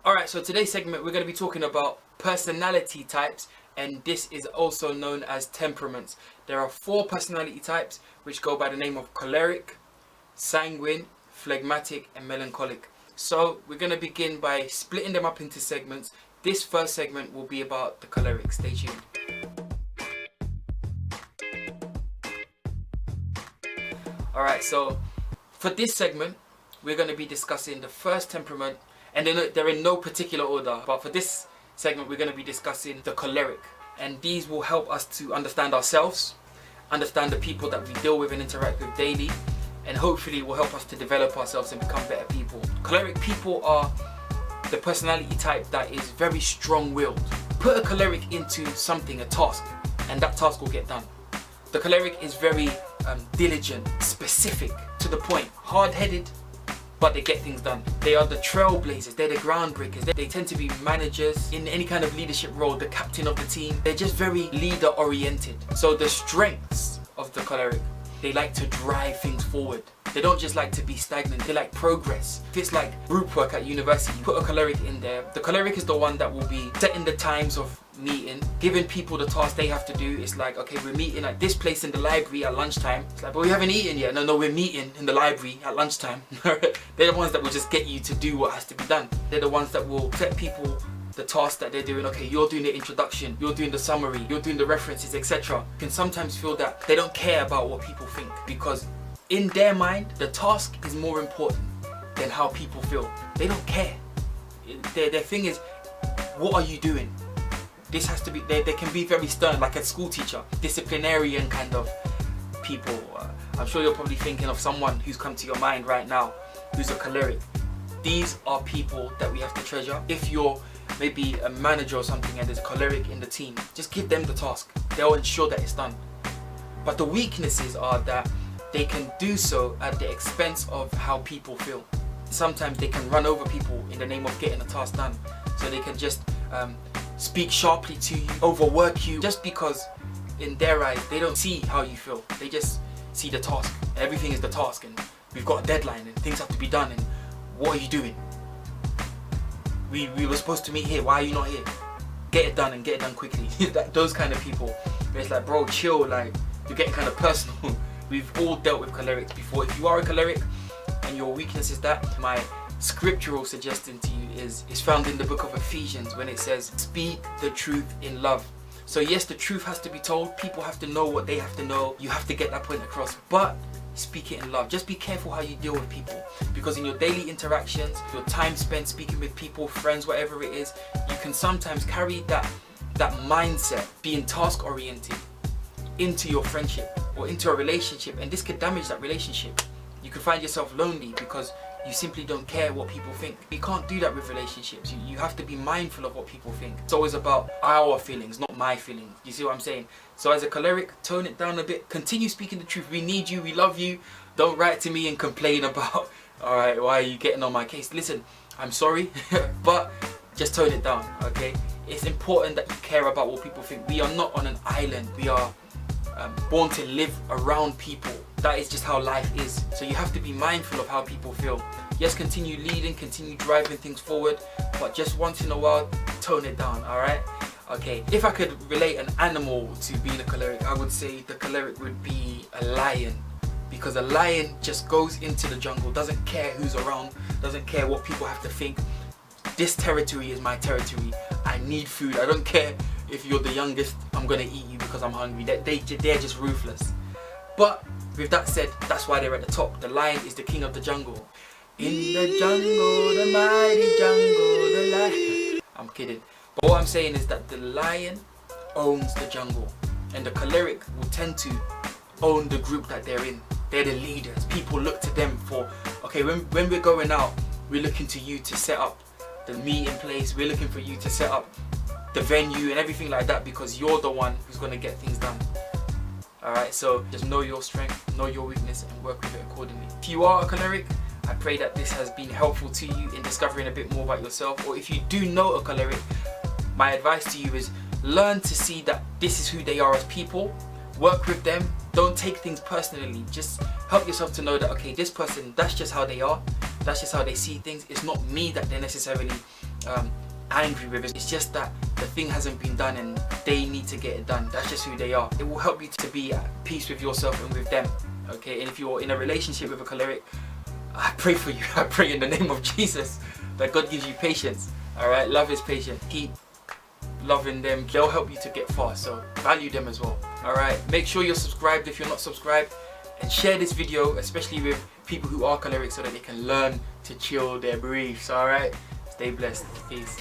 Alright, so today's segment we're going to be talking about personality types, and this is also known as temperaments. There are 4 personality types which go by the name of choleric, sanguine, phlegmatic and melancholic. So we're going to begin by splitting them up into segments. This first segment will be about the choleric. Stay tuned. Alright, so for this segment we're going to be discussing the first temperament, and they're in no particular order, but for this segment we're going to be discussing the choleric, and these will help us to understand ourselves, understand the people that we deal with and interact with daily, and hopefully will help us to develop ourselves and become better people. Choleric people are the personality type that is very strong-willed. Put a choleric into something, a task, and that task will get done. The choleric is very diligent, specific, to the point, hard-headed, but they get things done. They are the trailblazers, they're the groundbreakers. They tend to be managers in any kind of leadership role, the captain of the team. They're just very leader-oriented. So the strengths of the choleric, they like to drive things forward. They don't just like to be stagnant, they like progress. If it's like group work at university, put a choleric in there. The choleric is the one that will be setting the times of meeting, giving people the task they have to do. It's like, okay, we're meeting at this place in the library at lunchtime. It's like, but we haven't eaten yet. No, we're meeting in the library at lunchtime. They're the ones that will just get you to do what has to be done. They're the ones that will set people the task that they're doing. Okay, you're doing the introduction, you're doing the summary, you're doing the references, etc. You can sometimes feel that they don't care about what people think, because in their mind the task is more important than how people feel. They don't care. Their thing is, what are you doing? This has to be, they can be very stern, like a school teacher, disciplinarian kind of people. I'm sure you're probably thinking of someone who's come to your mind right now who's a choleric. These are people that we have to treasure. If you're maybe a manager or something and there's a choleric in the team, just give them the task. They'll ensure that it's done. But the weaknesses are that they can do so at the expense of how people feel. Sometimes they can run over people in the name of getting a task done. So they can just speak sharply to you, overwork you, just because in their eyes they don't see how you feel. They just see the task. Everything is the task, and we've got a deadline and things have to be done, and what are you doing? We were supposed to meet here, why are you not here? Get it done and get it done quickly. Those kind of people. Where it's like, bro, chill, like you're getting kind of personal. We've all dealt with cholerics before. If you are a choleric and your weakness is that, my scriptural suggestion to you is found in the book of Ephesians, when it says, speak the truth in love. So yes, the truth has to be told. People have to know what they have to know. You have to get that point across, but speak it in love. Just be careful how you deal with people, because in your daily interactions, your time spent speaking with people, friends, whatever it is, you can sometimes carry that mindset, being task oriented, into your friendship or into a relationship, and this could damage that relationship. You could find yourself lonely because you simply don't care what people think. You can't do that with relationships. You have to be mindful of what people think. It's always about our feelings, not my feelings. You see what I'm saying? So as a choleric, tone it down a bit. Continue speaking the truth. We need you. We love you. Don't write to me and complain about, alright, why are you getting on my case? Listen, I'm sorry, but just tone it down, okay? It's important that you care about what people think. We are not on an island. We are born to live around people. That is just how life is. So you have to be mindful of how people feel. Yes, continue leading, continue driving things forward, but just once in a while, tone it down, alright? Okay, if I could relate an animal to being a choleric, I would say the choleric would be a lion. Because a lion just goes into the jungle, doesn't care who's around, doesn't care what people have to think. This territory is my territory. I need food. I don't care if you're the youngest, I'm gonna eat you because I'm hungry. They're just ruthless. But with that said, that's why they're at the top. The lion is the king of the jungle. In the jungle, the mighty jungle, the lion. I'm kidding. But what I'm saying is that the lion owns the jungle, and the choleric will tend to own the group that they're in. They're the leaders. People look to them for, okay, when we're going out, we're looking to you to set up the meeting place. We're looking for you to set up the venue and everything like that, because you're the one who's going to get things done. Alright, so just know your strength, know your weakness, and work with it accordingly. If you are a choleric, I pray that this has been helpful to you in discovering a bit more about yourself. Or if you do know a choleric, my advice to you is learn to see that this is who they are as people. Work with them. Don't take things personally. Just help yourself to know that, okay, this person, that's just how they are. That's just how they see things. It's not me that they're necessarily angry with it. It's just that the thing hasn't been done and they need to get it done. That's just who they are. It will help you to be at peace with yourself and with them. Okay, and if you're in a relationship with a choleric, I pray for you. I pray in the name of Jesus that God gives you patience. Alright, love is patient. Keep loving them. They'll help you to get far, so value them as well. Alright, make sure you're subscribed if you're not subscribed, and share this video, especially with people who are choleric, so that they can learn to chill their briefs. Alright, stay blessed. Peace.